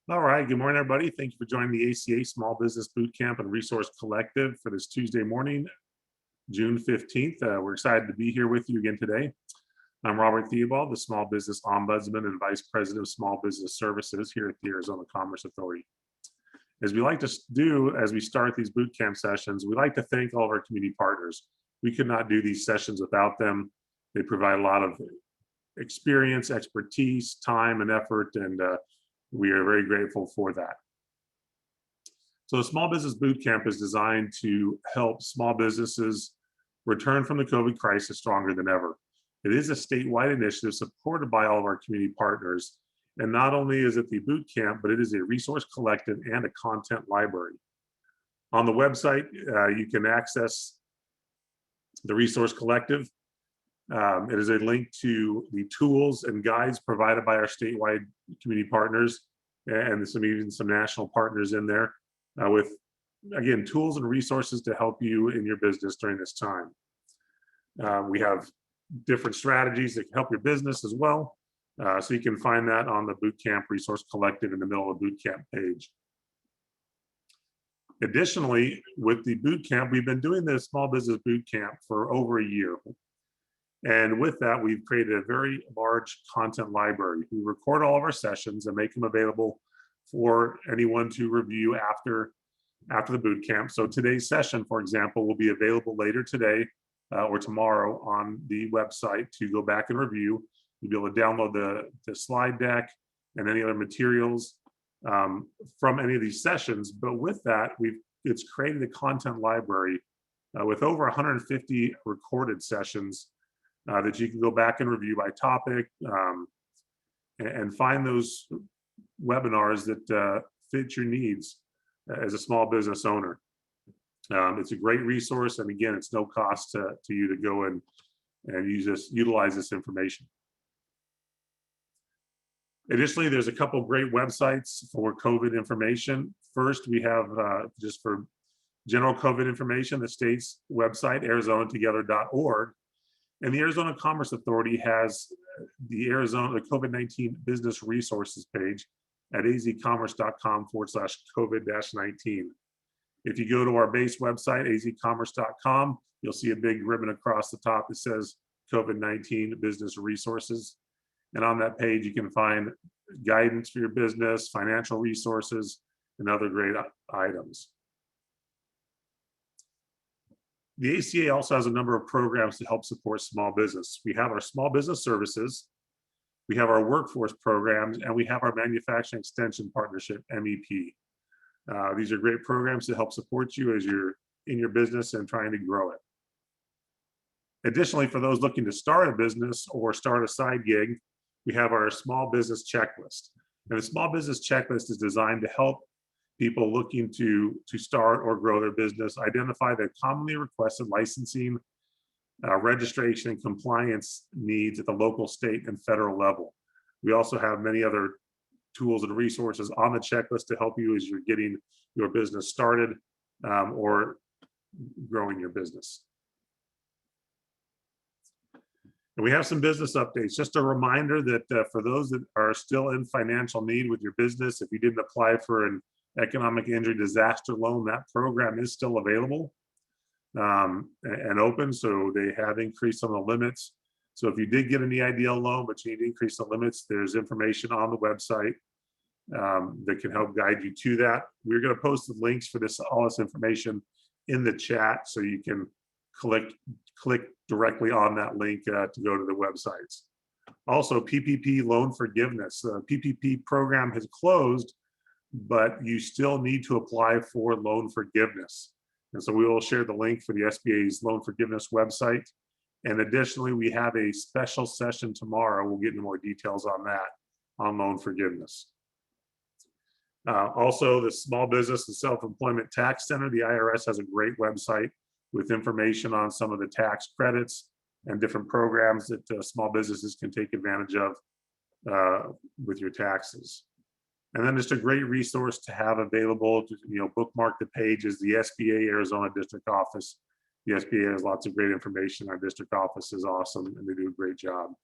All right. Good morning, everybody. Thank you for joining the ACA Small Business Bootcamp and Resource Collective for this Tuesday morning, June 15th. We're excited to be here with you again today. I'm Robert Theobald, the Small Business Ombudsman and Vice President of Small Business Services here at the Arizona Commerce Authority. As we like to do as we start these bootcamp sessions, we like to thank all of our community partners. We could not do these sessions without them. They provide a lot of experience, expertise, time, and effort, and we are very grateful for that. So the Small Business Bootcamp is designed to help small businesses return from the COVID crisis stronger than ever. It is a statewide initiative supported by all of our community partners. And not only is it the bootcamp, but it is a resource collective and a content library. On the website, you can access the resource collective. It is a link to the tools and guides provided by our statewide community partners and even some national partners in there with, again, tools and resources to help you in your business during this time. We have different strategies that can help your business as well. So you can find that on the Bootcamp Resource Collective in the middle of the Bootcamp page. Additionally, with the Bootcamp, we've been doing the Small Business Bootcamp for over a year. And with that, we've created a very large content library. We record all of our sessions and make them available for anyone to review after the bootcamp. So today's session, for example, will be available later today or tomorrow on the website to go back and review. You'll be able to download the slide deck and any other materials from any of these sessions. But with that, it's created a content library with over 150 recorded sessions that you can go back and review by topic and find those webinars that fit your needs as a small business owner. It's a great resource, and again, it's no cost to you to go and utilize this information. Additionally, there's a couple of great websites for COVID information. First, we have just for general COVID information, the state's website, arizonatogether.org. And the Arizona Commerce Authority has the COVID-19 Business Resources page at azcommerce.com/COVID-19. If you go to our base website, azcommerce.com, you'll see a big ribbon across the top that says COVID-19 Business Resources. And on that page, you can find guidance for your business, financial resources, and other great items. The ACA also has a number of programs to help support small business. We have our small business services, we have our workforce programs, and we have our manufacturing extension partnership, MEP. These are great programs to help support you as you're in your business and trying to grow it. Additionally, for those looking to start a business or start a side gig, we have our small business checklist. And the small business checklist is designed to help people looking to start or grow their business identify the commonly requested licensing, registration, and compliance needs at the local, state, and federal level. We also have many other tools and resources on the checklist to help you as you're getting your business started or growing your business. And we have some business updates. Just a reminder that for those that are still in financial need with your business, if you didn't apply for an economic injury disaster loan, that program is still available and open. So they have increased some of the limits. So if you did get an EIDL loan, but you need to increase the limits, there's information on the website that can help guide you to that. We're going to post the links for all this information in the chat, so you can click directly on that link to go to the websites. Also, PPP loan forgiveness. The PPP program has closed, but you still need to apply for loan forgiveness. And so we will share the link for the SBA's loan forgiveness website. And additionally, we have a special session tomorrow. We'll get into more details on that, on loan forgiveness. Also, the Small Business and Self-Employment Tax Center, the IRS, has a great website with information on some of the tax credits and different programs that small businesses can take advantage of with your taxes. And then just a great resource to have available to bookmark the page is the SBA Arizona District Office. The SBA has lots of great information. Our district office is awesome, and they do a great job.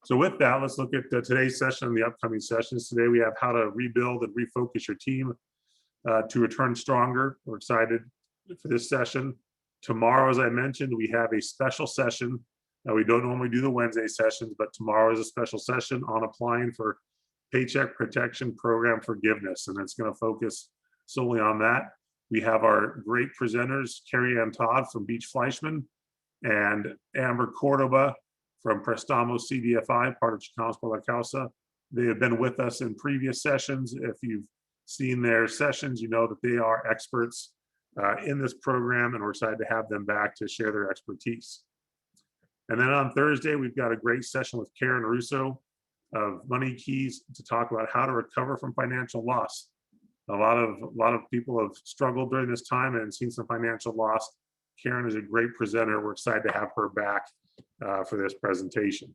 So with that, let's look at today's session and the upcoming sessions. Today we have how to rebuild and refocus your team to return stronger. We're excited for this session. Tomorrow, as I mentioned, we have a special session. We don't normally do the Wednesday sessions, but tomorrow is a special session on applying for Paycheck Protection Program forgiveness, and it's going to focus solely on that. We have our great presenters, Carrie Ann Todd from Beach Fleischman and Amber Cordoba from Prestamo CDFI, part of Chicanos por la Causa. They have been with us in previous sessions. If you've seen their sessions, you know that they are experts in this program, and we're excited to have them back to share their expertise. And then on Thursday, we've got a great session with Karen Russo of Money Keys to talk about how to recover from financial loss. A lot of people have struggled during this time and seen some financial loss. Karen is a great presenter. We're excited to have her back for this presentation.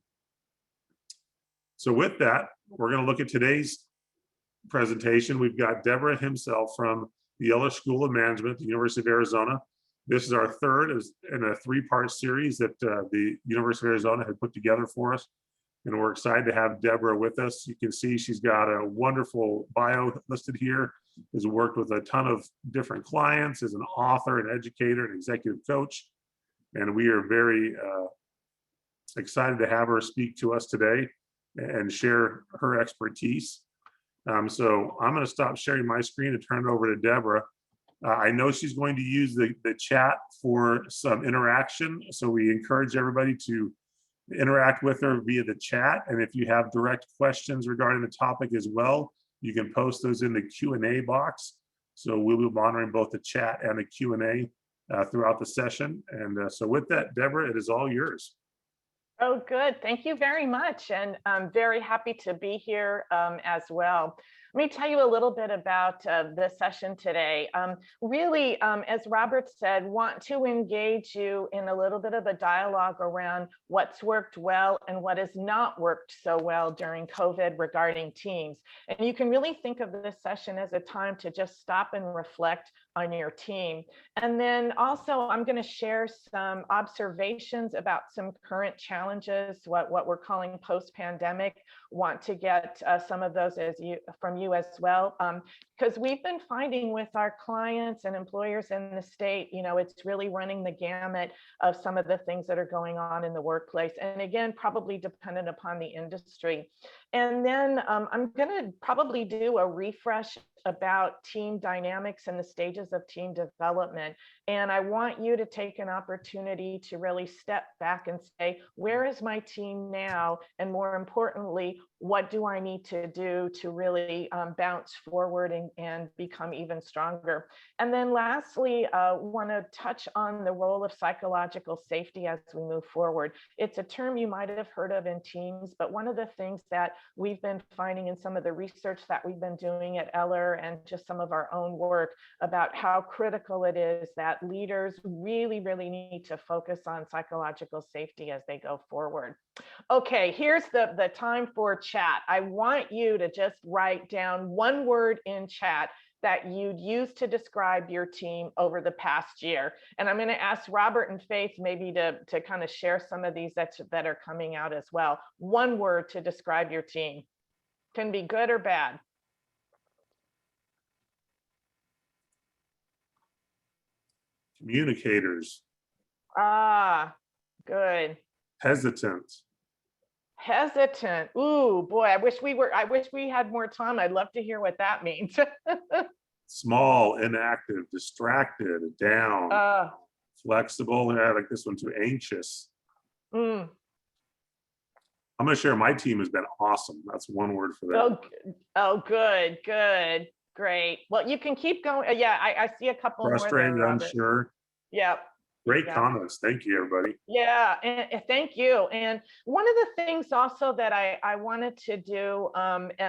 So with that, we're going to look at today's presentation. We've got Deborah Himsel from the Eller School of Management at the University of Arizona. This is our third in a three-part series that the University of Arizona had put together for us. And we're excited to have Deborah with us. You can see she's got a wonderful bio listed here, has worked with a ton of different clients, is an author, an educator, an executive coach. And we are very excited to have her speak to us today and share her expertise. So I'm going to stop sharing my screen and turn it over to Deborah. I know she's going to use the chat for some interaction. So we encourage everybody to interact with her via the chat. And if you have direct questions regarding the topic as well, you can post those in the Q&A box. So we'll be monitoring both the chat and the Q&A throughout the session. And so with that, Deborah, it is all yours. Oh, good. Thank you very much. And I'm very happy to be here as well. Let me tell you a little bit about the session today. Really, as Robert said, want to engage you in a little bit of a dialogue around what's worked well and what has not worked so well during COVID regarding teams. And you can really think of this session as a time to just stop and reflect on your team. And then also I'm going to share some observations about some current challenges, what we're calling post-pandemic. Want to get some of those from you as well, because we've been finding with our clients and employers in the state, it's really running the gamut of some of the things that are going on in the workplace. And again, probably dependent upon the industry. And then I'm going to probably do a refresh about team dynamics and the stages of team development. And I want you to take an opportunity to really step back and say, where is my team now? And more importantly, what do I need to do to really bounce forward and become even stronger? And then lastly, want to touch on the role of psychological safety as we move forward. It's a term you might have heard of in teams, but one of the things that we've been finding in some of the research that we've been doing at Eller and just some of our own work about how critical it is that leaders really, really need to focus on psychological safety as they go forward. Okay, here's the time for chat. I want you to just write down one word in chat that you'd use to describe your team over the past year. And I'm going to ask Robert and Faith maybe to kind of share some of these that are coming out as well. One word to describe your team. Can be good or bad. Communicators. Ah, good. Hesitant. Hesitant. Ooh, boy, I wish we had more time. I'd love to hear what that means. Small, inactive, distracted, down, flexible. I like this one too, anxious. I'm going to share my team has been awesome. That's one word for that. Oh, good, great. Well, you can keep going. Yeah, I see a couple more there, Frustrated, unsure. Yeah. Great comments. Thank you, everybody. Yeah, and thank you. And one of the things also that I wanted to do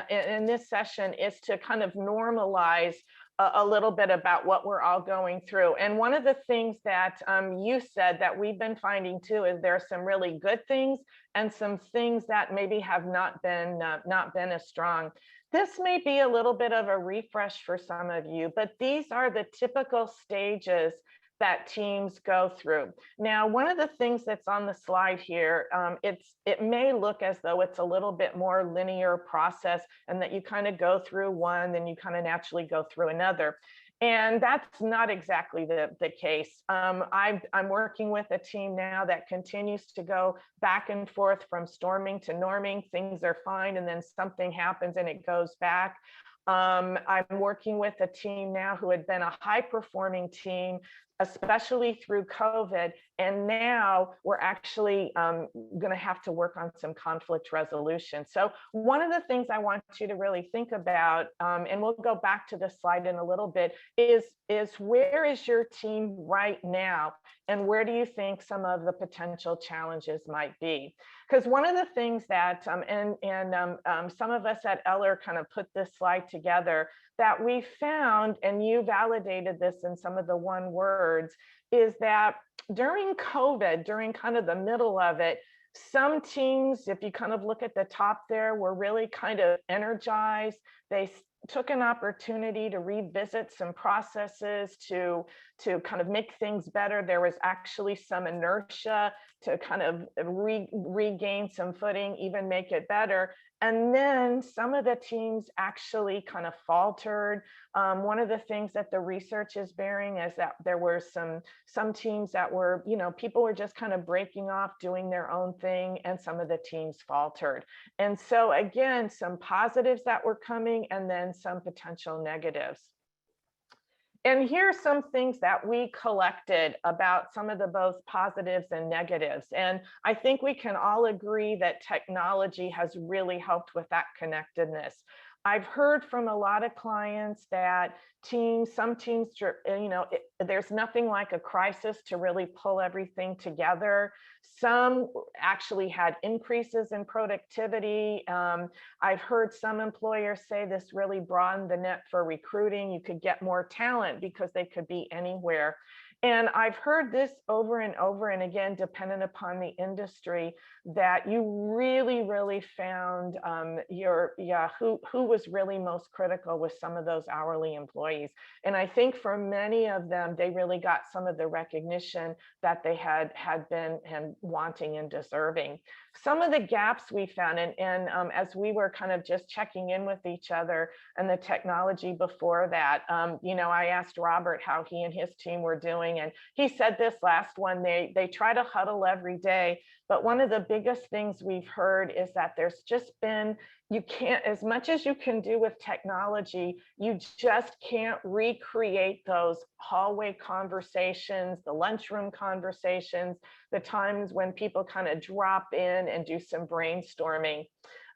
in this session is to kind of normalize a little bit about what we're all going through. And one of the things that you said that we've been finding too is there are some really good things and some things that maybe have not been as strong. This may be a little bit of a refresh for some of you, but these are the typical stages that teams go through. Now, one of the things that's on the slide here, it may look as though it's a little bit more linear process and that you kind of go through one, then you kind of naturally go through another. And that's not exactly the case. I'm working with a team now that continues to go back and forth from storming to norming. Things are fine, and then something happens and it goes back. I'm working with a team now who had been a high-performing team, especially through COVID. And now we're actually going to have to work on some conflict resolution. So one of the things I want you to really think about, and we'll go back to this slide in a little bit, is where is your team right now? And where do you think some of the potential challenges might be? Because one of the things that, some of us at Eller kind of put this slide together, that we found, and you validated this in some of the one words, is that during COVID, during kind of the middle of it, some teams, if you kind of look at the top there, were really kind of energized. They took an opportunity to revisit some processes to kind of make things better. There was actually some inertia to kind of regain some footing, even make it better. And then some of the teams actually kind of faltered. One of the things that the research is bearing is that there were some teams that were, people were just kind of breaking off, doing their own thing, and some of the teams faltered. And so again, some positives that were coming, and then some potential negatives. And here are some things that we collected about some of the both positives and negatives. And I think we can all agree that technology has really helped with that connectedness. I've heard from a lot of clients that some teams, there's nothing like a crisis to really pull everything together. Some actually had increases in productivity. I've heard some employers say this really broadened the net for recruiting. You could get more talent because they could be anywhere. And I've heard this over and over, and again, dependent upon the industry, that you really, really found who was really most critical with some of those hourly employees. And I think for many of them, they really got some of the recognition that they had been and wanting and deserving. Some of the gaps we found, and as we were kind of just checking in with each other and the technology before that, I asked Robert how he and his team were doing, and he said this last one, they try to huddle every day, but one of the biggest things we've heard is that there's just been, you can't, as much as you can do with technology, you just can't recreate those hallway conversations, the lunchroom conversations, the times when people kind of drop in and do some brainstorming.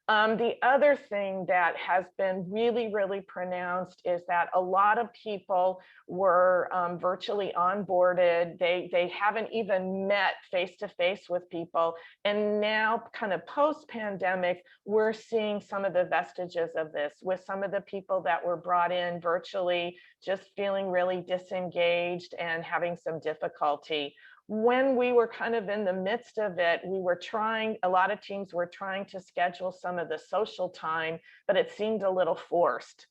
The other thing that has been really, really pronounced is that a lot of people were virtually onboarded. They haven't even met face-to-face with people. And now kind of post-pandemic, we're seeing some of the vestiges of this with some of the people that were brought in virtually, just feeling really disengaged and having some difficulty. When we were kind of in the midst of it, a lot of teams were trying to schedule some of the social time, but it seemed a little forced.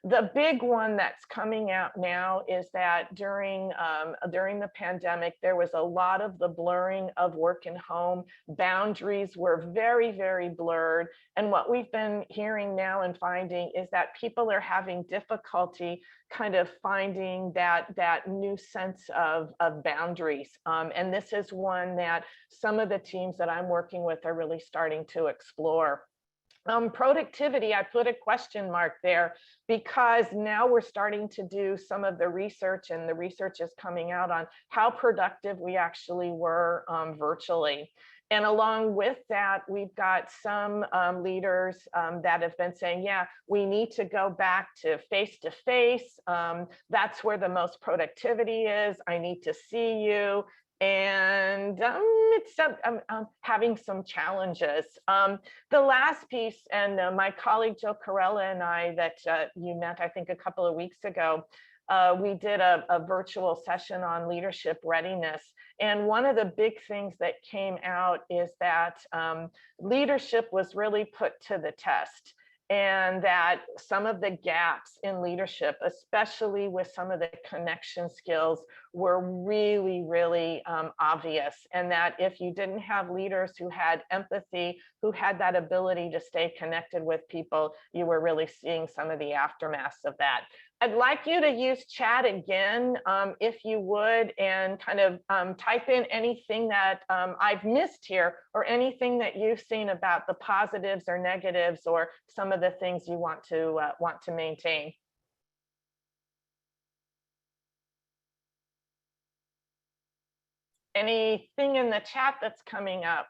The big one that's coming out now is that during the pandemic, there was a lot of the blurring of work and home. Boundaries were very, very blurred. And what we've been hearing now and finding is that people are having difficulty kind of finding that new sense of boundaries. And this is one that some of the teams that I'm working with are really starting to explore. Productivity, I put a question mark there because now we're starting to do some of the research, and the research is coming out on how productive we actually were virtually. And along with that, we've got some leaders that have been saying, yeah, we need to go back to face-to-face. That's where the most productivity is. I need to see you. And I'm having some challenges. The last piece, and my colleague Joe Carella and I that you met, I think, a couple of weeks ago, we did a virtual session on leadership readiness. And one of the big things that came out is that leadership was really put to the test. and that some of the gaps in leadership, especially with some of the connection skills, were really, really obvious. And that if you didn't have leaders who had empathy, who had that ability to stay connected with people, you were really seeing some of the aftermaths of that. I'd like you to use chat again, if you would, and kind of type in anything that I've missed here, or anything that you've seen about the positives or negatives, or some of the things you want to maintain. Anything in the chat that's coming up?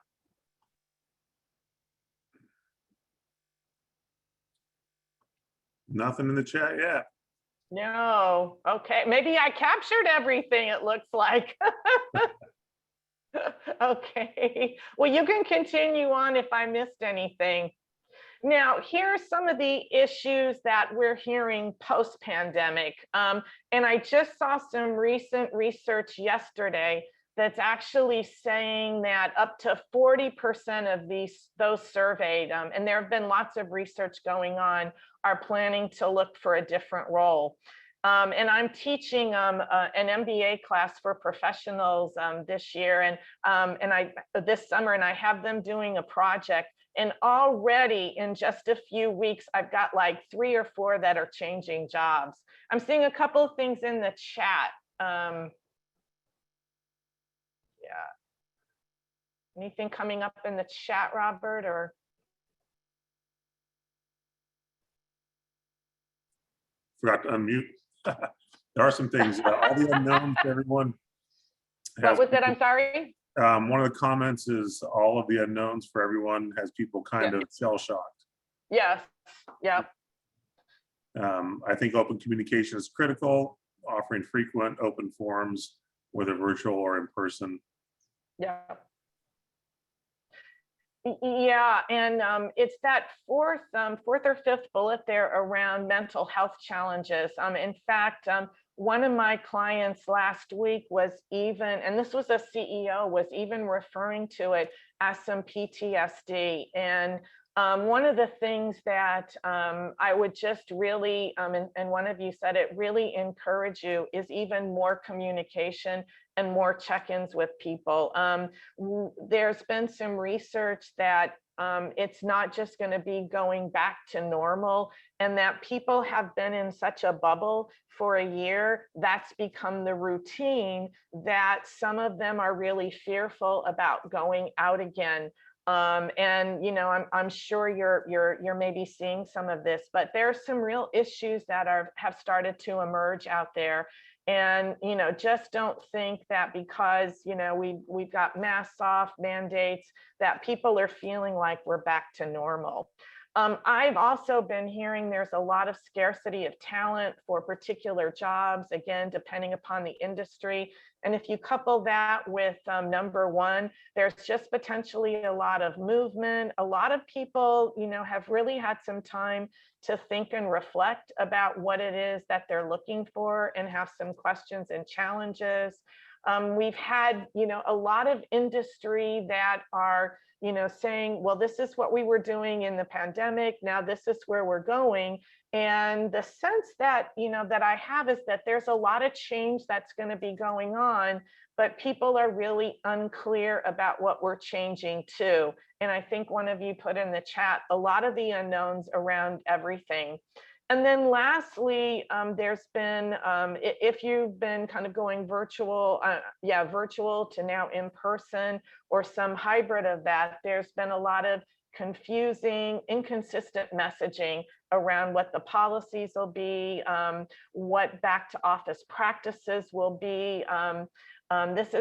Nothing in the chat yet. No. Okay. Maybe I captured everything, it looks like. Okay. Well, you can continue on if I missed anything. Now, here are some of the issues that we're hearing post-pandemic. And I just saw some recent research yesterday that's actually saying that up to 40% of those surveyed, and there have been lots of research going on, are planning to look for a different role. And I'm teaching an MBA class for professionals this year, and this summer, and I have them doing a project. And already in just a few weeks, I've got like 3 or 4 that are changing jobs. I'm seeing a couple of things in the chat. Yeah. Anything coming up in the chat, Robert, or? Forgot to unmute. There are some things, all the unknowns, everyone. What was it? I'm sorry. One of the comments is all of the unknowns for everyone has people kind of shell-shocked. Yes. Yeah. I think open communication is critical, offering frequent open forums, whether virtual or in person. Yeah. Yeah, and it's that fourth or fifth bullet there around mental health challenges. In fact, one of my clients last week was even, and this was a CEO, was even referring to it as some PTSD. And one of the things that I would just really, and one of you said it, really encourage you is even more communication and more check-ins with people. There's been some research that it's not just going to be going back to normal, and that people have been in such a bubble for a year, that's become the routine, that some of them are really fearful about going out again. And you know, I'm sure you're maybe seeing some of this, but there's some real issues that have started to emerge out there. And you know, just don't think that because you know we've got masks off, mandates, that people are feeling like we're back to normal. I've also been hearing there's a lot of scarcity of talent for particular jobs, again, depending upon the industry. And if you couple that with number one, there's just potentially a lot of movement. A lot of people, you know, have really had some time to think and reflect about what it is that they're looking for and have some questions and challenges. We've had, you know, a lot of industry that are, you know, saying, well, this is what we were doing in the pandemic. Now this is where we're going. And the sense that, you know, that I have is that there's a lot of change that's going to be going on, but people are really unclear about what we're changing to. And I think one of you put in the chat a lot of the unknowns around everything. And then lastly, there's been, if you've been kind of going virtual, virtual to now in person or some hybrid of that, there's been a lot of confusing, inconsistent messaging around what the policies will be, what back to office practices will be. This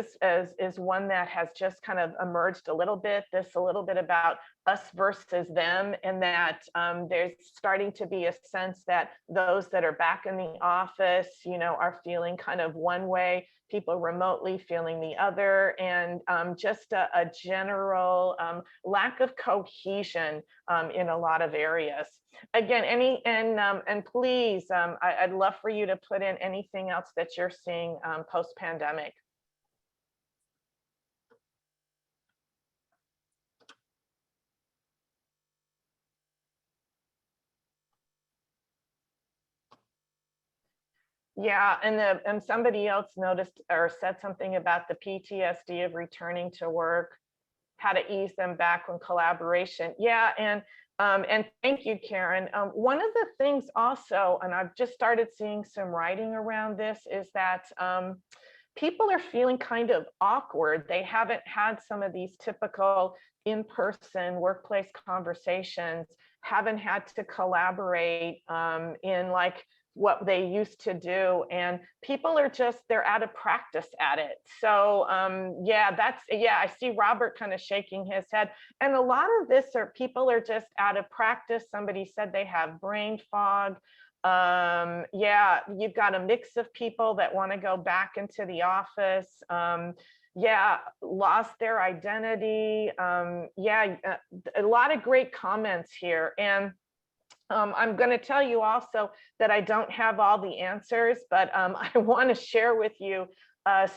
is one that has just kind of emerged a little bit, a little bit about us versus them, and that there's starting to be a sense that those that are back in the office, you know, are feeling kind of one way, people remotely feeling the other, and just a general lack of cohesion in a lot of areas. Again, and please, I'd love for you to put in anything else that you're seeing post-pandemic. Yeah, and somebody else noticed or said something about the PTSD of returning to work, how to ease them back on collaboration. Yeah, and thank you, Karen. One of the things also, and I've just started seeing some writing around this, is that people are feeling kind of awkward. They haven't had some of these typical in-person workplace conversations, haven't had to collaborate in like what they used to do, and people are just, they're out of practice at it. So yeah, I see Robert kind of shaking his head, and a lot of this are people are just out of practice. Somebody said they have brain fog. Yeah, you've got a mix of people that want to go back into the office. Yeah, lost their identity. Yeah, a lot of great comments here. And I'm going to tell you also that I don't have all the answers, but I want to share with you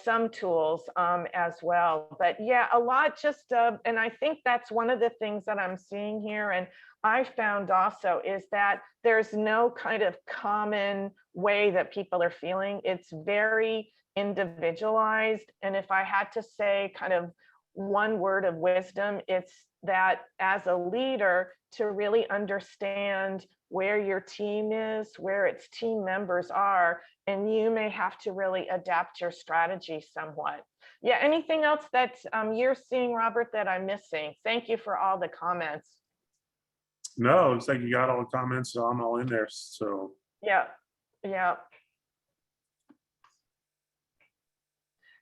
some tools as well. But yeah, a lot just, and I think that's one of the things that I'm seeing here. And I found also is that there's no kind of common way that people are feeling. It's very individualized. And if I had to say kind of one word of wisdom, it's that as a leader, to really understand where your team is, where its team members are, and you may have to really adapt your strategy somewhat. Yeah, anything else that you're seeing, Robert, that I'm missing? Thank you for all the comments. No, looks like you got all the comments, so I'm all in there. So Yeah, yeah.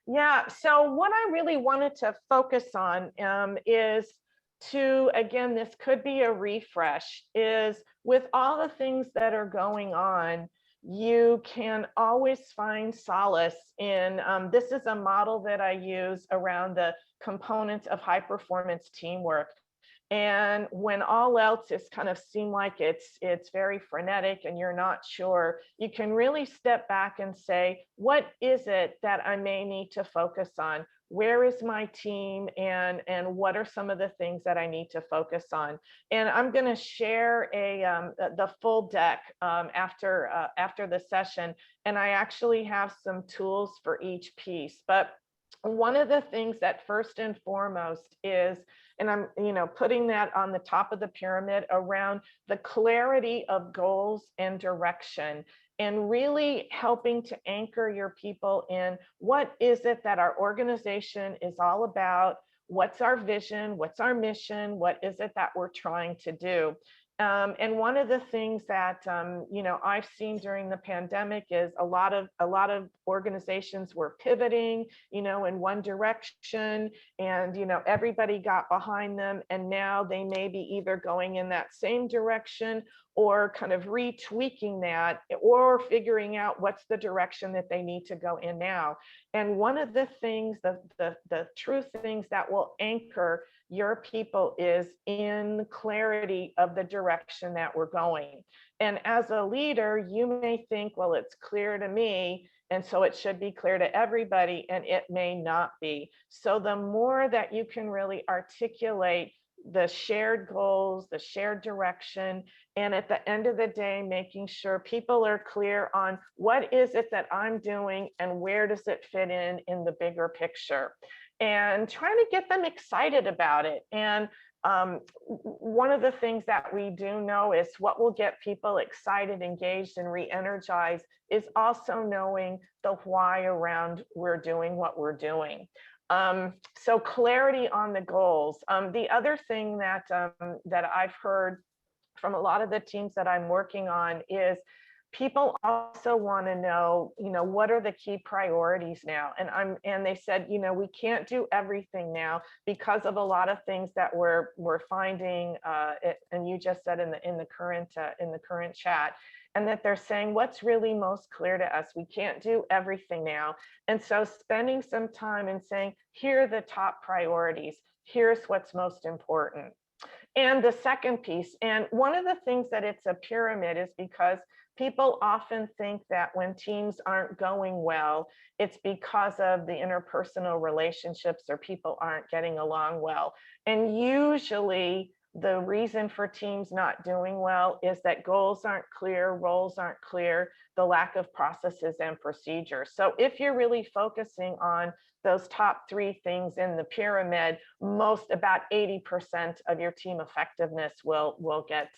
Yeah, so what I really wanted to focus on is to, again, this could be a refresh, is with all the things that are going on, you can always find solace in, this is a model that I use around the components of high performance teamwork. And when all else is kind of seem like it's very frenetic and you're not sure, you can really step back and say, what is it that I may need to focus on? Where is my team, and what are some of the things that I need to focus on? And I'm going to share the full deck after the session, and I actually have some tools for each piece. But one of the things that first and foremost is, and I'm putting that on the top of the pyramid, around the clarity of goals and direction, and really helping to anchor your people in what is it that our organization is all about, what's our vision, what's our mission, what is it that we're trying to do. And one of the things that I've seen during the pandemic is a lot of organizations were pivoting, in one direction, and everybody got behind them, and now they may be either going in that same direction or kind of retweaking that, or figuring out what's the direction that they need to go in now. And one of the things, the true things that will anchor your people is in clarity of the direction that we're going. And as a leader, you may think, well, it's clear to me, and so it should be clear to everybody, and it may not be. So the more that you can really articulate the shared goals, the shared direction, and at the end of the day, making sure people are clear on what is it that I'm doing and where does it fit in the bigger picture, and trying to get them excited about it. And one of the things that we do know is what will get people excited, engaged, and re-energized is also knowing the why around we're doing what we're doing. So clarity on the goals. The other thing that I've heard from a lot of the teams that I'm working on is people also want to know, what are the key priorities now? And they said, we can't do everything now because of a lot of things that we're finding. And you just said in the current chat, and that they're saying what's really most clear to us. We can't do everything now. And so spending some time and saying, here are the top priorities. Here's what's most important. And the second piece, and one of the things that it's a pyramid is because people often think that when teams aren't going well, it's because of the interpersonal relationships or people aren't getting along well. And usually the reason for teams not doing well is that goals aren't clear, roles aren't clear, the lack of processes and procedures. So if you're really focusing on those top 3 things in the pyramid, about 80% of your team effectiveness will get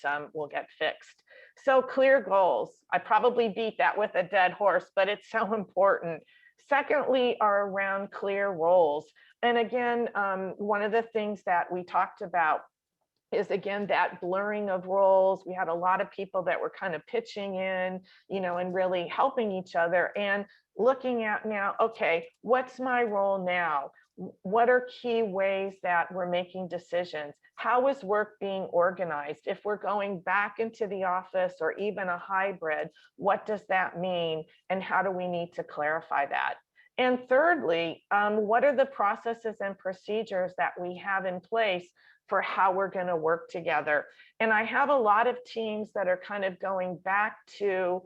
fixed. So clear goals. I probably beat that with a dead horse, but it's so important. Secondly, are around clear roles. And again, one of the things that we talked about is, again, that blurring of roles. We had a lot of people that were kind of pitching in, and really helping each other and looking at now, okay, what's my role now? What are key ways that we're making decisions? How is work being organized? If we're going back into the office or even a hybrid, what does that mean? And how do we need to clarify that? And thirdly, what are the processes and procedures that we have in place for how we're going to work together? And I have a lot of teams that are kind of going back to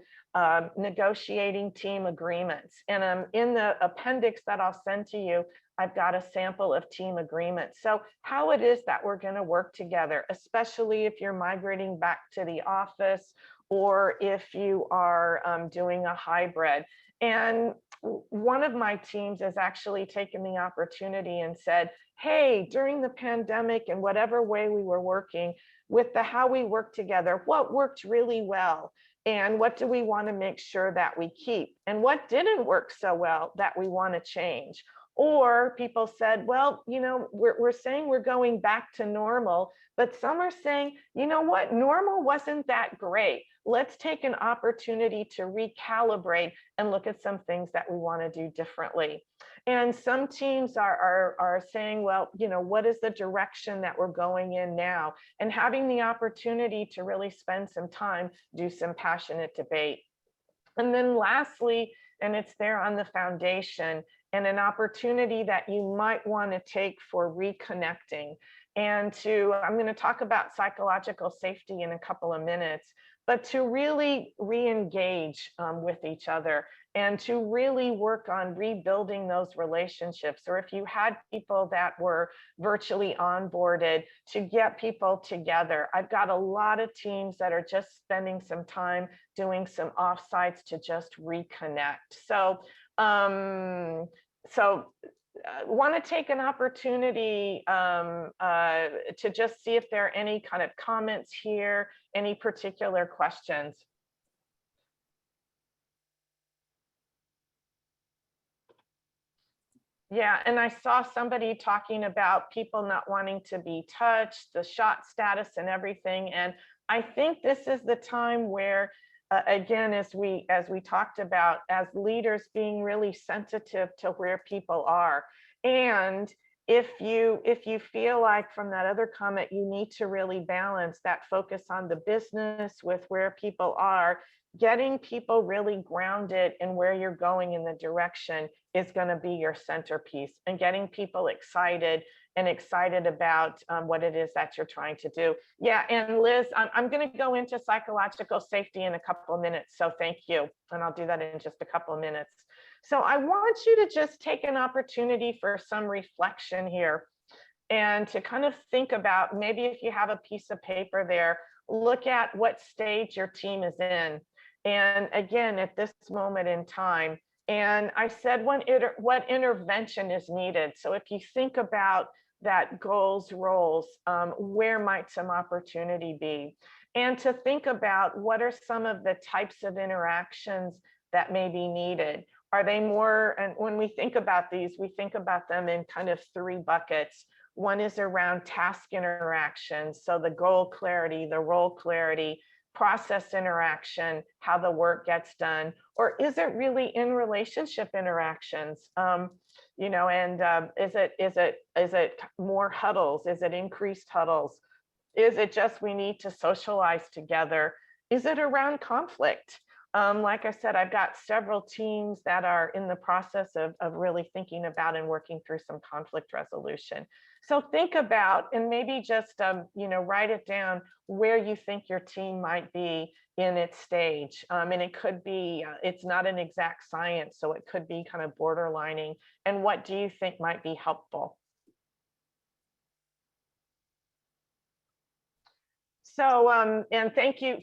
negotiating team agreements. And in the appendix that I'll send to you, I've got a sample of team agreements. So how it is that we're going to work together, especially if you're migrating back to the office or if you are doing a hybrid. And one of my teams has actually taken the opportunity and said, hey, during the pandemic and whatever way we were working, with the how we work together, what worked really well? And what do we want to make sure that we keep? And what didn't work so well that we want to change? Or people said, well, we're saying we're going back to normal, but some are saying, you know what, normal wasn't that great. Let's take an opportunity to recalibrate and look at some things that we want to do differently. And some teams are saying, well, what is the direction that we're going in now? And having the opportunity to really spend some time, do some passionate debate. And then lastly, and it's there on the foundation, and an opportunity that you might want to take for reconnecting. And I'm going to talk about psychological safety in a couple of minutes, but to really re-engage with each other and to really work on rebuilding those relationships. Or if you had people that were virtually onboarded, to get people together. I've got a lot of teams that are just spending some time doing some offsites to just reconnect. So want to take an opportunity to just see if there are any kind of comments here, any particular questions. Yeah, and I saw somebody talking about people not wanting to be touched, the shot status and everything. And I think this is the time where, again, as we talked about, as leaders being really sensitive to where people are. And if you feel like from that other comment, you need to really balance that focus on the business with where people are, getting people really grounded in where you're going in the direction is going to be your centerpiece, and getting people excited about what it is that you're trying to do. Yeah, and Liz, I'm going to go into psychological safety in a couple of minutes, so thank you. And I'll do that in just a couple of minutes. So I want you to just take an opportunity for some reflection here and to kind of think about, maybe if you have a piece of paper there, look at what stage your team is in. And again, at this moment in time, and I said what intervention is needed. So if you think about that goals, roles, where might some opportunity be? And to think about what are some of the types of interactions that may be needed. Are they more, and when we think about these, we think about them in kind of 3 buckets. One is around task interactions, so the goal clarity, the role clarity, process interaction, how the work gets done, or is it really in relationship interactions? Is it more huddles? Is it increased huddles? Is it just we need to socialize together? Is it around conflict? Like I said, I've got several teams that are in the process of really thinking about and working through some conflict resolution. So think about, and maybe just write it down where you think your team might be in its stage. And it could be, it's not an exact science, so it could be kind of borderlining. And what do you think might be helpful? So, and thank you.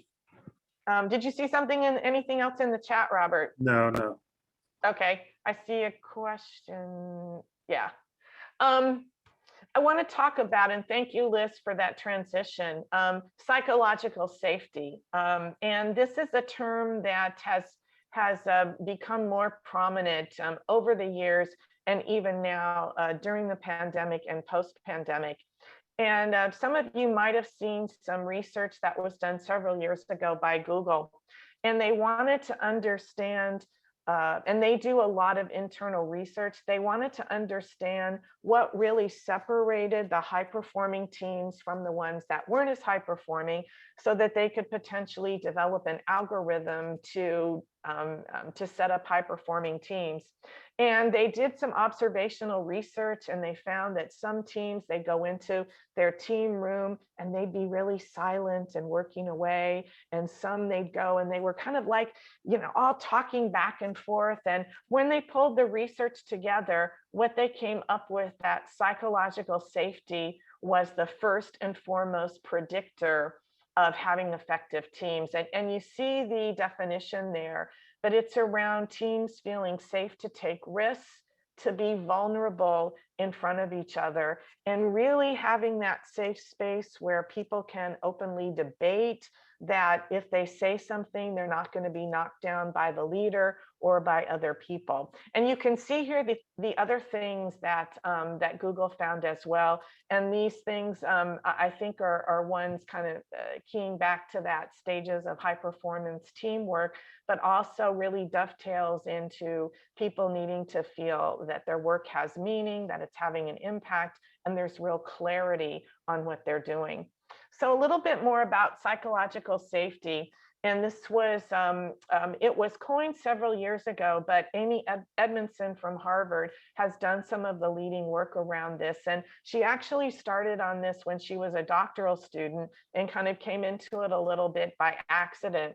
Did you see something in anything else in the chat, Robert? No, no. Okay, I see a question. Yeah. I want to talk about, and thank you, Liz, for that transition, psychological safety. And this is a term that has become more prominent over the years, and even now during the pandemic and post-pandemic. And some of you might have seen some research that was done several years ago by Google, and they wanted to understand, and they do a lot of internal research. They wanted to understand what really separated the high-performing teams from the ones that weren't as high-performing, so that they could potentially develop an algorithm to set up high-performing teams. And they did some observational research, and they found that some teams, they go into their team room and they'd be really silent and working away. And some they'd go and they were kind of like, all talking back and forth. And when they pulled the research together, what they came up with, that psychological safety was the first and foremost predictor of having effective teams. And you see the definition there, but it's around teams feeling safe to take risks, to be vulnerable in front of each other, and really having that safe space where people can openly debate, that if they say something, they're not going to be knocked down by the leader or by other people. And you can see here the other things that that Google found as well. And these things I think are ones kind of keying back to that stages of high performance teamwork, but also really dovetails into people needing to feel that their work has meaning, that it's having an impact, and there's real clarity on what they're doing. So a little bit more about psychological safety. And this was, it was coined several years ago, but Amy Edmondson from Harvard has done some of the leading work around this. And she actually started on this when she was a doctoral student and kind of came into it a little bit by accident.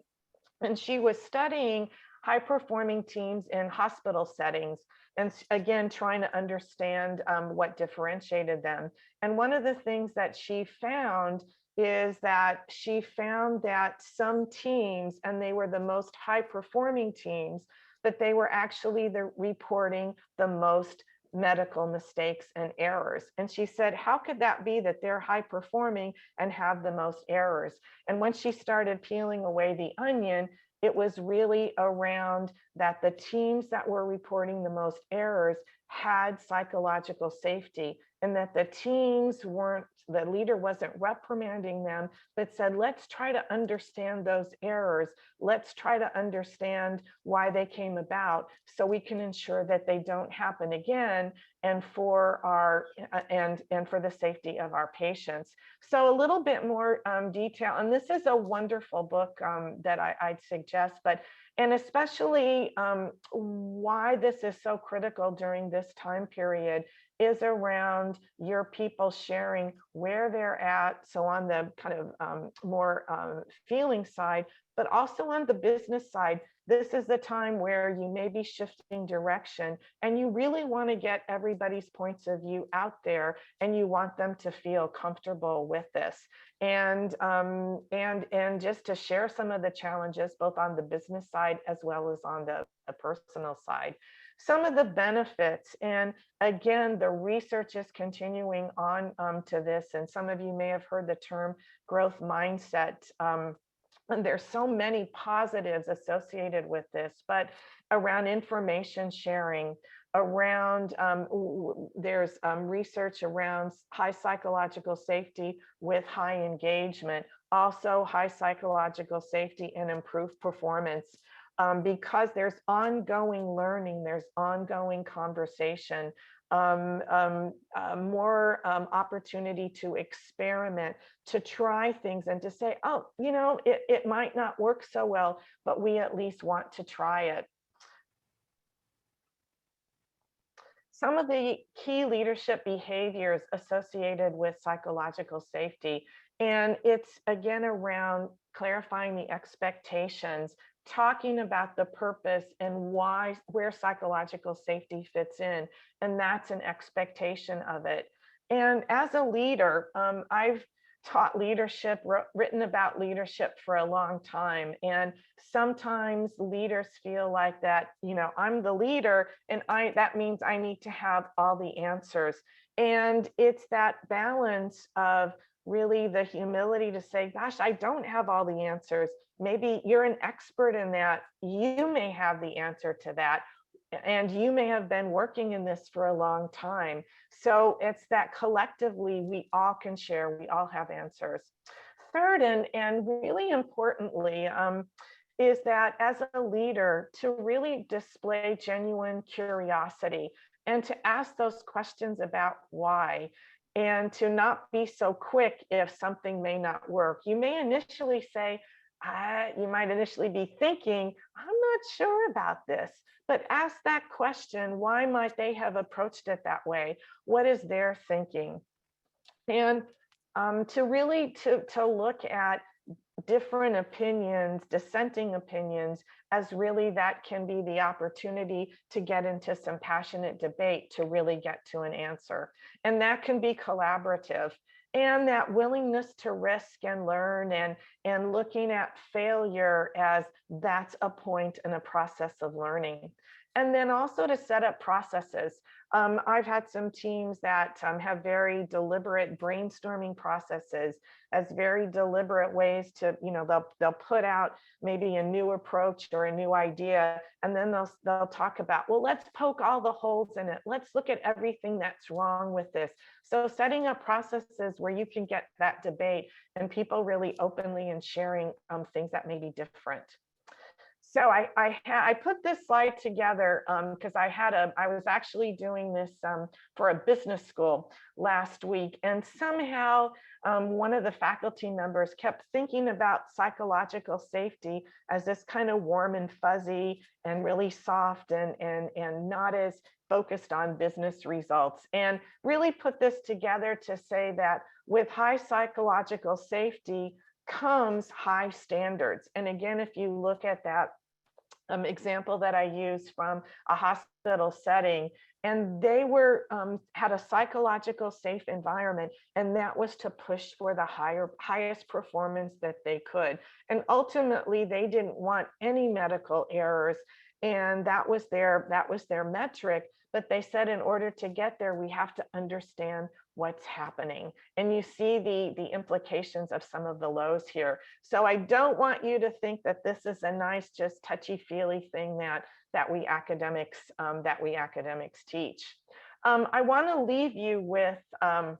And she was studying high performing teams in hospital settings, and again, trying to understand what differentiated them. And one of the things that she found is that she found that some teams, and they were the most high performing teams, that they were actually reporting the most medical mistakes and errors. And she said, how could that be that they're high performing and have the most errors? And when she started peeling away the onion, it was really around that the teams that were reporting the most errors had psychological safety, and that the teams weren't, the leader wasn't reprimanding them, but said, let's try to understand those errors. Let's try to understand why they came about so we can ensure that they don't happen again, and for our and for the safety of our patients. So a little bit more detail, and this is a wonderful book that I'd suggest, but and especially why this is so critical during this time period is around your people sharing where they're at. So on the kind of more feeling side, but also on the business side, this is the time where you may be shifting direction, and you really want to get everybody's points of view out there, and you want them to feel comfortable with this. And just to share some of the challenges, both on the business side as well as on the personal side. Some of the benefits, and again, the research is continuing on to this, and some of you may have heard the term growth mindset. And there's so many positives associated with this, but around information sharing, around there's research around high psychological safety with high engagement, also high psychological safety and improved performance. Because there's ongoing learning, there's ongoing conversation, more opportunity to experiment, to try things, and to say, oh, it might not work so well, but we at least want to try it. Some of the key leadership behaviors associated with psychological safety, and it's again around clarifying the expectations, talking about the purpose and why, where psychological safety fits in, and that's an expectation of it. And as a leader, I've taught leadership, written about leadership for a long time. And sometimes leaders feel like that, I'm the leader and that means I need to have all the answers. And it's that balance of really the humility to say, gosh, I don't have all the answers. Maybe you're an expert in that. You may have the answer to that. And you may have been working in this for a long time. So it's that collectively we all can share, we all have answers. Third, and really importantly, is that as a leader to really display genuine curiosity and to ask those questions about why, and to not be so quick if something may not work. You may initially say, you might initially be thinking, I'm not sure about this, but ask that question, why might they have approached it that way? What is their thinking? And to really to look at different opinions, dissenting opinions, as really that can be the opportunity to get into some passionate debate to really get to an answer. And that can be collaborative. And that willingness to risk and learn, and looking at failure as that's a point in a process of learning. And then also to set up processes. I've had some teams that have very deliberate brainstorming processes as very deliberate ways to, they'll put out maybe a new approach or a new idea, and then they'll talk about, well, let's poke all the holes in it. Let's look at everything that's wrong with this. So setting up processes where you can get that debate and people really openly and sharing things that may be different. So I put this slide together because I was actually doing this for a business school last week, and somehow one of the faculty members kept thinking about psychological safety as this kind of warm and fuzzy and really soft and not as focused on business results, and really put this together to say that with high psychological safety comes high standards. And again, if you look at that example that I used from a hospital setting, and they were had a psychological safe environment, and that was to push for the highest performance that they could. And ultimately, they didn't want any medical errors, and that was their metric. But they said in order to get there, we have to understand what's happening. And you see the implications of some of the lows here. So I don't want you to think that this is a nice, just touchy-feely thing that we academics teach. I want to leave you with and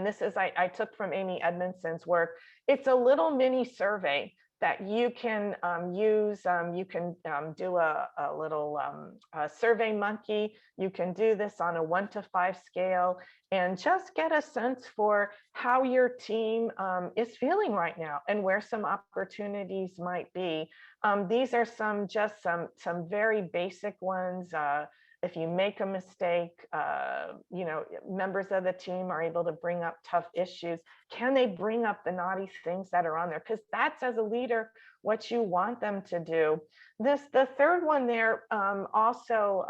this is I took from Amy Edmondson's work. It's a little mini survey that you can use. You can do a little survey monkey. You can do this on a 1 to 5 scale and just get a sense for how your team is feeling right now and where some opportunities might be. These are some very basic ones. If you make a mistake, members of the team are able to bring up tough issues. Can they bring up the naughty things that are on there? Because that's, as a leader, what you want them to do. The third one there also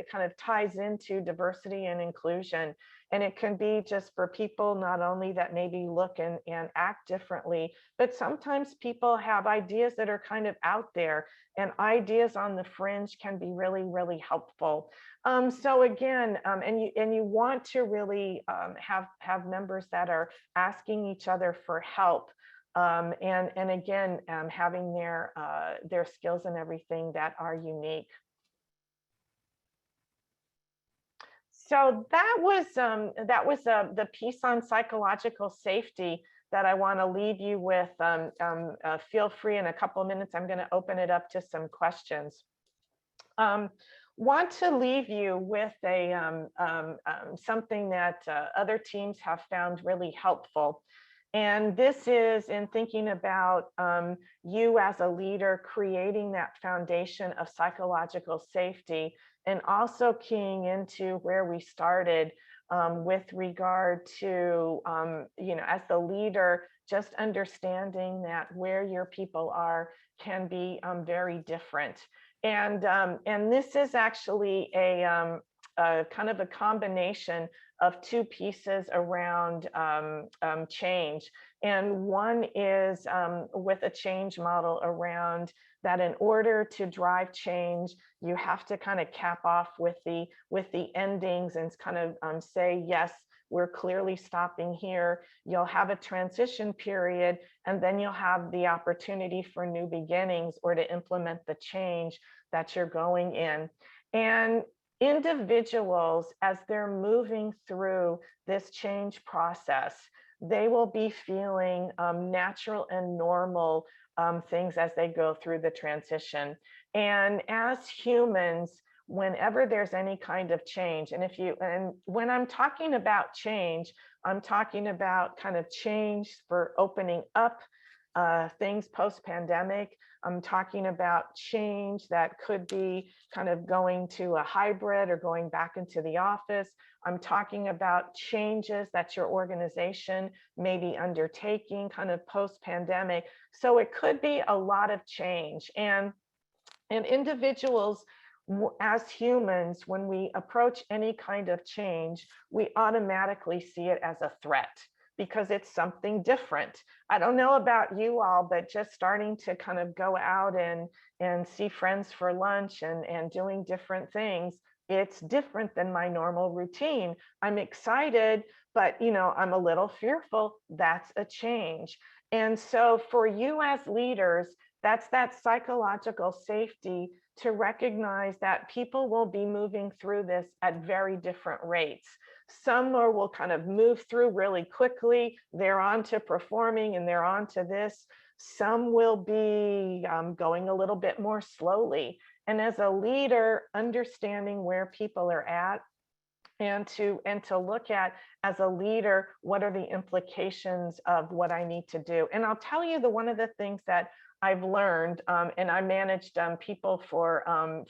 kind of ties into diversity and inclusion. And it can be just for people not only that maybe look and act differently, but sometimes people have ideas that are kind of out there, and ideas on the fringe can be really, really helpful. So again, and you want to really have members that are asking each other for help. And again, having their skills and everything that are unique. So that was the piece on psychological safety that I want to leave you with. Feel free, in a couple of minutes, I'm going to open it up to some questions. Want to leave you with something that other teams have found really helpful. And this is in thinking about you as a leader creating that foundation of psychological safety, and also keying into where we started with regard to, as the leader, just understanding that where your people are can be very different. And this is actually kind of a combination of two pieces around change. And one is with a change model around that in order to drive change, you have to kind of cap off with the endings and kind of say, yes, we're clearly stopping here. You'll have a transition period, and then you'll have the opportunity for new beginnings or to implement the change that you're going in. And individuals, as they're moving through this change process, they will be feeling natural and normal things as they go through the transition. And as humans, whenever there's any kind of change, and when I'm talking about change, I'm talking about kind of change for opening up things post-pandemic. I'm talking about change that could be kind of going to a hybrid or going back into the office. I'm talking about changes that your organization may be undertaking kind of post-pandemic. So it could be a lot of change. And individuals, as humans, when we approach any kind of change, we automatically see it as a threat because it's something different. I don't know about you all, but just starting to kind of go out and see friends for lunch and doing different things, it's different than my normal routine. I'm excited, but I'm a little fearful. That's a change. And so for you as leaders, that's that psychological safety to recognize that people will be moving through this at very different rates. Some will kind of move through really quickly. They're on to performing and they're on to this. Some will be going a little bit more slowly. And as a leader, understanding where people are at and to look at, as a leader, what are the implications of what I need to do. And I'll tell you one of the things that I've learned, and I managed people for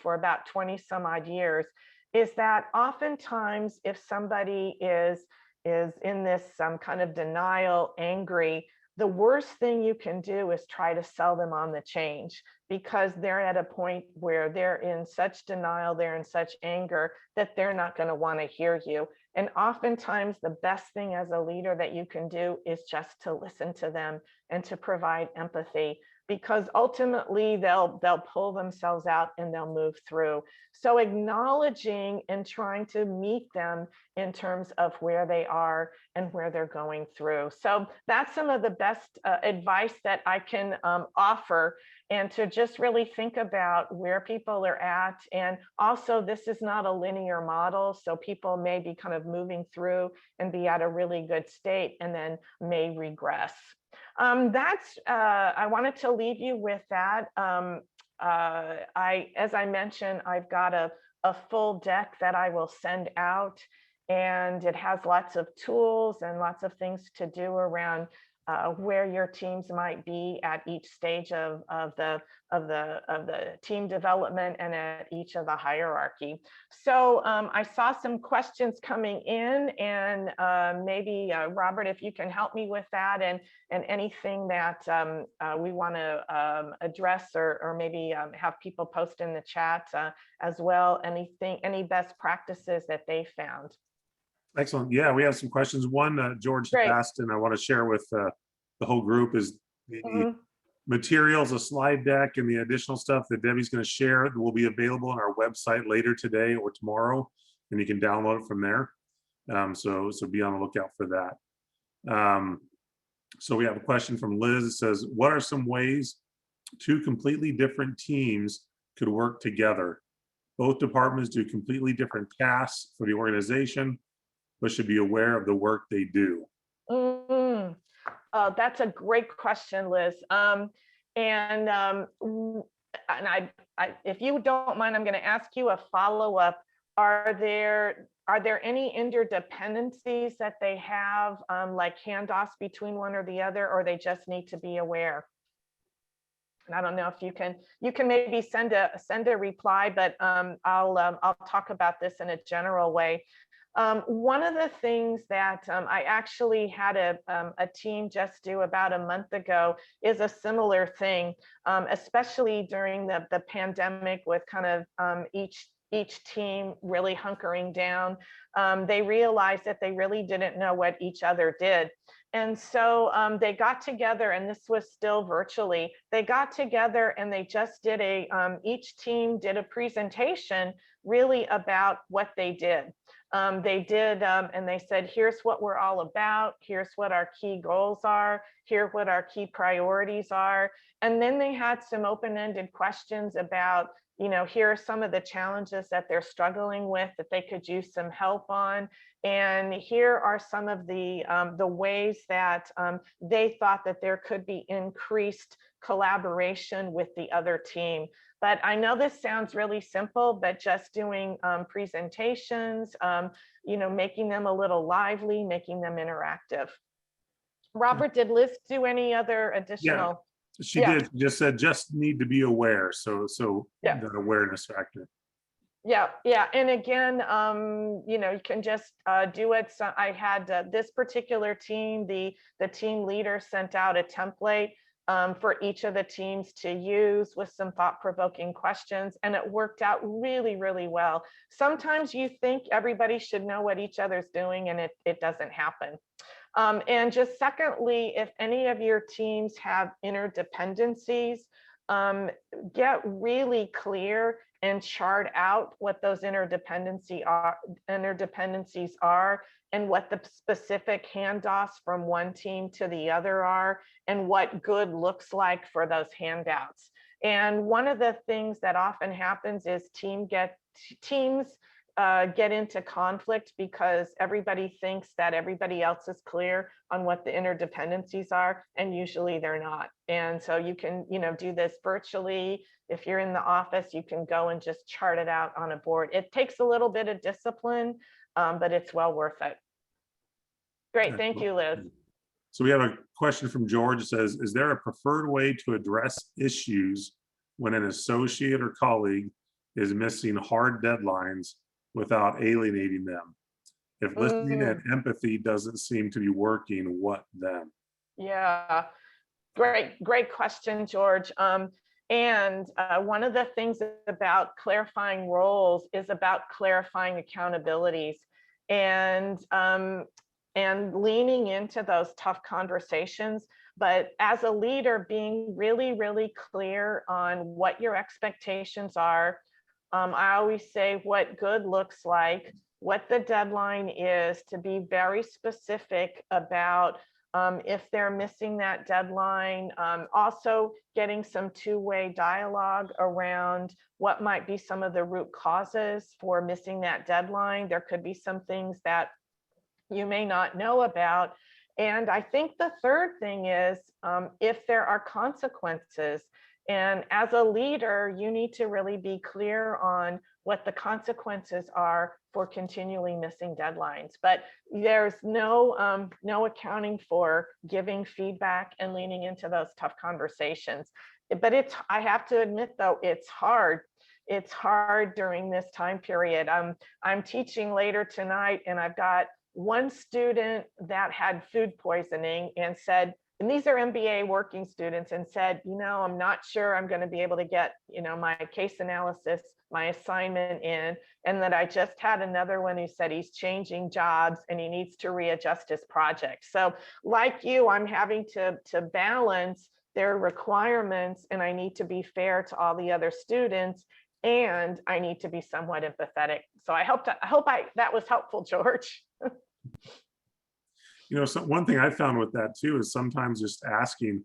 about 20 some odd years, is that oftentimes if somebody is in this kind of denial, angry, the worst thing you can do is try to sell them on the change, because they're at a point where they're in such denial, they're in such anger that they're not going to want to hear you. And oftentimes the best thing as a leader that you can do is just to listen to them and to provide empathy, because ultimately they'll pull themselves out and they'll move through. So acknowledging and trying to meet them in terms of where they are and where they're going through. So that's some of the best advice that I can offer, and to just really think about where people are at. And also, this is not a linear model, so people may be kind of moving through and be at a really good state and then may regress. I wanted to leave you with that. As I mentioned, I've got a full deck that I will send out, and it has lots of tools and lots of things to do around where your teams might be at each stage of the team development and at each of the hierarchy. So I saw some questions coming in, and maybe Robert, if you can help me with that, and anything that we want to address, or maybe have people post in the chat as well. Any best practices that they found. Excellent. Yeah, we have some questions. One, George asked, and I want to share with the whole group, is the materials, a slide deck, and the additional stuff that Debbie's going to share that will be available on our website later today or tomorrow, and you can download it from there. So be on the lookout for that. So we have a question from Liz. It says, what are some ways two completely different teams could work together? Both departments do completely different tasks for the organization, but should be aware of the work they do. That's a great question, Liz. And if you don't mind, I'm going to ask you a follow-up. Are there any interdependencies that they have, like handoffs between one or the other, or they just need to be aware? And I don't know if you can maybe send a reply, but I'll talk about this in a general way. One of the things that I actually had a team just do about a month ago is a similar thing, especially during the pandemic, with kind of each each team really hunkering down, they realized that they really didn't know what each other did. And so they got together, and this was still virtually, they got together and they just did each team did a presentation really about what they did. And they said, here's what we're all about. Here's what our key goals are. Here what our key priorities are. And then they had some open-ended questions about, here are some of the challenges that they're struggling with that they could use some help on. And here are some of the ways that they thought that there could be increased collaboration with the other team. But I know this sounds really simple, but just doing presentations, making them a little lively, making them interactive. Robert, did Liz do any other additional? She did. She just said, just need to be aware. So Yeah. that awareness factor. Yeah. And again, you can just do it. So I had this particular team, the team leader sent out a template for each of the teams to use with some thought-provoking questions, and it worked out really, really well. Sometimes you think everybody should know what each other's doing, and it doesn't happen. And just secondly, if any of your teams have interdependencies, get really clear and chart out what those interdependencies are, and what the specific handoffs from one team to the other are, and what good looks like for those handouts. And one of the things that often happens is teams get into conflict because everybody thinks that everybody else is clear on what the interdependencies are, and usually they're not. And so you can, do this virtually. If you're in the office, you can go and just chart it out on a board. It takes a little bit of discipline, but it's well worth it. Great, thank you, Liz. So we have a question from George. It says, is there a preferred way to address issues when an associate or colleague is missing hard deadlines without alienating them? If listening and empathy doesn't seem to be working, what then? Yeah, great question, George. And one of the things about clarifying roles is about clarifying accountabilities, and leaning into those tough conversations. But as a leader, being really, really clear on what your expectations are. I always say what good looks like, what the deadline is, to be very specific about if they're missing that deadline. Also getting some two-way dialogue around what might be some of the root causes for missing that deadline. There could be some things that you may not know about. And I think the third thing is if there are consequences. And as a leader, you need to really be clear on what the consequences are for continually missing deadlines. But there's no accounting for giving feedback and leaning into those tough conversations. But I have to admit, though, it's hard. It's hard during this time period. I'm teaching later tonight, and I've got one student that had food poisoning and said, and these are MBA working students, and said, I'm not sure I'm going to be able to get, my case analysis, my assignment in. And that I just had another one who said he's changing jobs and he needs to readjust his project. So like you, I'm having to balance their requirements, and I need to be fair to all the other students, and I need to be somewhat empathetic. So I hope that was helpful, George. So one thing I found with that too is sometimes just asking,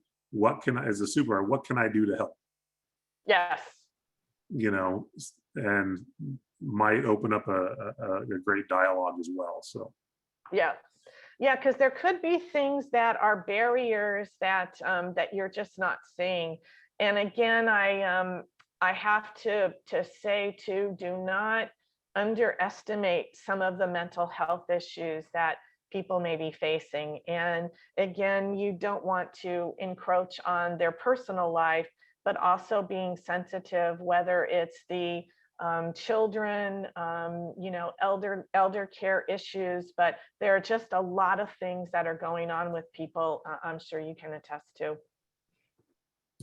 as a supervisor, what can I do to help? Yes. And might open up a great dialogue as well. So yeah, because there could be things that are barriers that you're just not seeing. And again, I have to say too, do not underestimate some of the mental health issues that people may be facing. And again, you don't want to encroach on their personal life, but also being sensitive, whether it's the children, elder care issues, but there are just a lot of things that are going on with people, I'm sure you can attest to.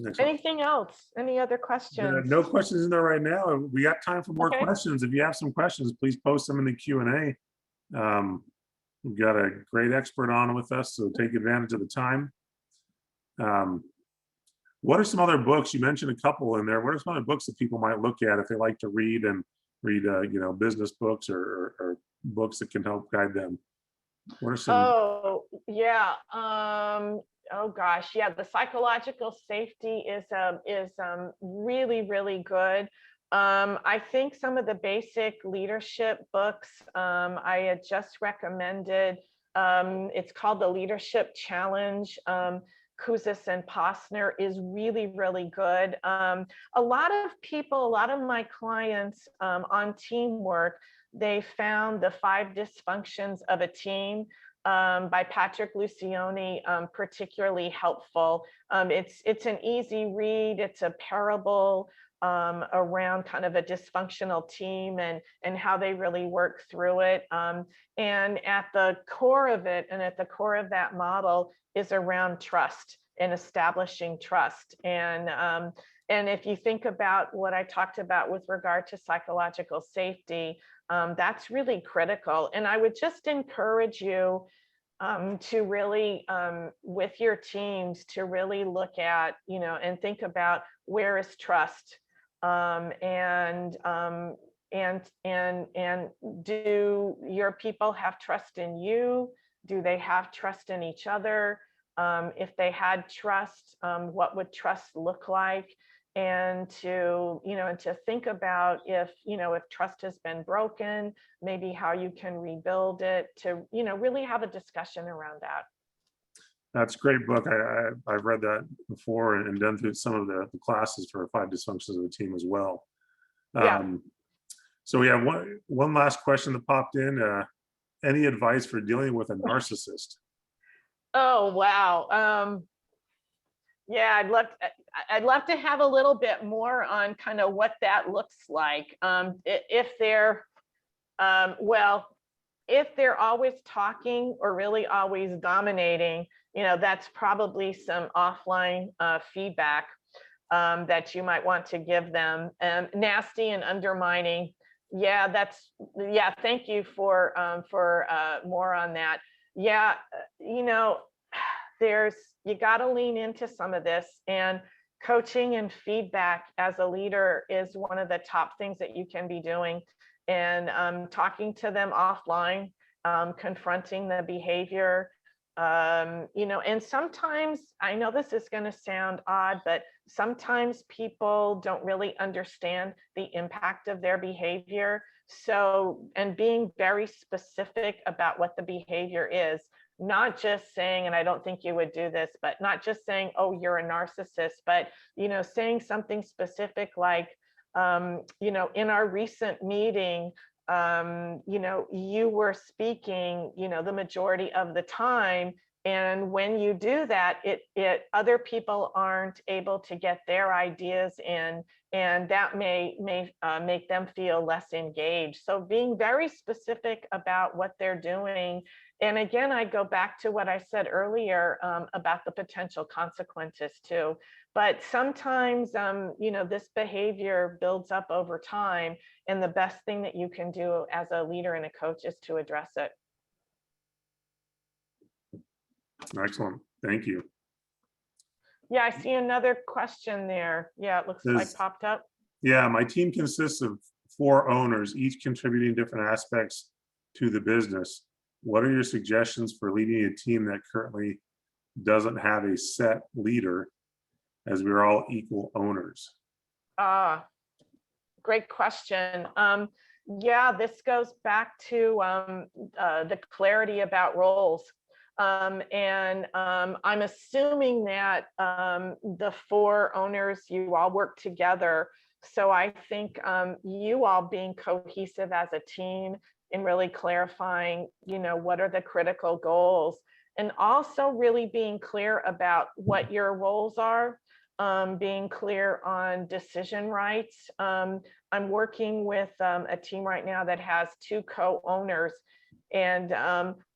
Excellent. Anything else? Any other questions? No questions in there right now. We got time for more Okay. questions. If you have some questions, please post them in the Q&A. We've got a great expert on with us, so take advantage of the time. What are some other books? You mentioned a couple in there. What are some other books that people might look at if they like to read business books or books that can help guide them? What are some? Oh, yeah. Oh gosh, yeah. The psychological safety is really, really good. I think some of the basic leadership books I had just recommended. It's called The Leadership Challenge. Kouzes and Posner is really, really good. A lot of my clients on teamwork, they found The 5 Dysfunctions of a Team by Patrick Lucioni particularly helpful. It's an easy read. It's a parable around kind of a dysfunctional team and how they really work through it. And at the core of it, and at the core of that model, is around trust and establishing trust. And if you think about what I talked about with regard to psychological safety, that's really critical. And I would just encourage you to really, with your teams, to really look at, and think about where is trust, and do your people have trust in you? Do they have trust in each other? If they had trust, what would trust look like? And to think about if trust has been broken, maybe how you can rebuild it, to really have a discussion around that. That's a great book. I've read that before and done through some of the classes for 5 Dysfunctions of a Team as well. Yeah. So we have one last question that popped in. Any advice for dealing with a narcissist? Oh, wow. Yeah, I'd love to have a little bit more on kind of what that looks like. If they're if they're always talking or really always dominating, that's probably some offline feedback that you might want to give them. Nasty and undermining. Yeah, thank you for more on that. Yeah, you got to lean into some of this, and coaching and feedback as a leader is one of the top things that you can be doing. And talking to them offline, confronting the behavior, and sometimes, I know this is going to sound odd, but sometimes people don't really understand the impact of their behavior. So, and being very specific about what the behavior is, not just saying, and I don't think you would do this, but not just saying, oh, you're a narcissist, but, saying something specific like, in our recent meeting, you were speaking, the majority of the time. And when you do that, other people aren't able to get their ideas in, and that may make them feel less engaged. So being very specific about what they're doing. And again, I go back to what I said earlier about the potential consequences too. But sometimes, this behavior builds up over time, and the best thing that you can do as a leader and a coach is to address it. Excellent. Thank you. Yeah, I see another question there. Yeah, it looks like popped up. Yeah, my team consists of 4 owners, each contributing different aspects to the business. What are your suggestions for leading a team that currently doesn't have a set leader, as we're all equal owners? Great question. Yeah, this goes back to the clarity about roles. And I'm assuming that the 4 owners, you all work together. So I think you all being cohesive as a team and really clarifying, what are the critical goals, and also really being clear about what your roles are, being clear on decision rights. I'm working with a team right now that has 2 co-owners, and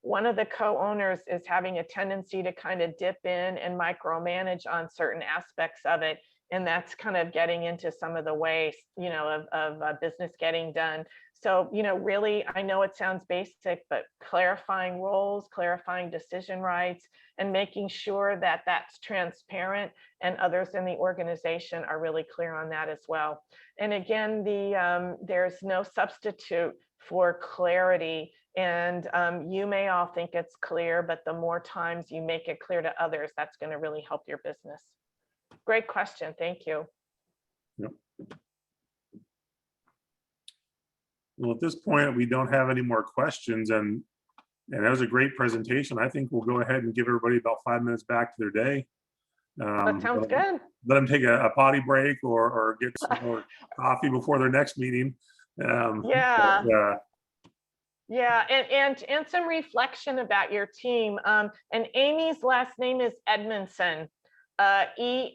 one of the co-owners is having a tendency to kind of dip in and micromanage on certain aspects of it. And that's kind of getting into some of the ways, of business getting done. So, really, I know it sounds basic, but clarifying roles, clarifying decision rights, and making sure that that's transparent and others in the organization are really clear on that as well. And again, there's no substitute for clarity. And you may all think it's clear, but the more times you make it clear to others, that's going to really help your business. Great question. Thank you. Yep. Well, at this point, we don't have any more questions, and that was a great presentation. I think we'll go ahead and give everybody about 5 minutes back to their day. That sounds good. Let them take a potty break or get some more coffee before their next meeting. Yeah. Yeah, and some reflection about your team. And Amy's last name is Edmondson, Emundson,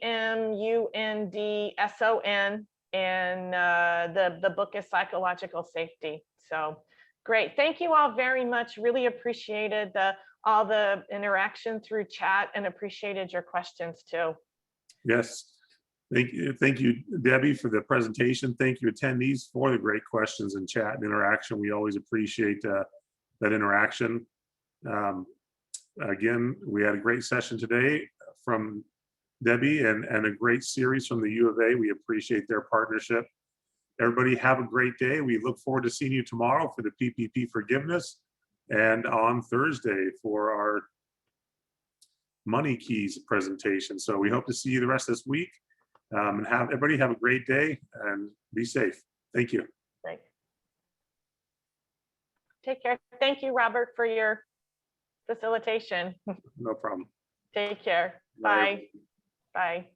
and the book is Psychological Safety. So great. Thank you all very much. Really appreciated all the interaction through chat and appreciated your questions too. Yes. Thank you, Debbie, for the presentation. Thank you, attendees, for the great questions and chat and interaction. We always appreciate that interaction. Again, we had a great session today from Debbie and a great series from the U of A. We appreciate their partnership. Everybody have a great day. We look forward to seeing you tomorrow for the PPP forgiveness and on Thursday for our money keys presentation. So we hope to see you the rest of this week. And everybody have a great day and be safe. Thank you. Great. Take care. Thank you, Robert, for your facilitation. No problem. Take care. Bye. Bye. Bye.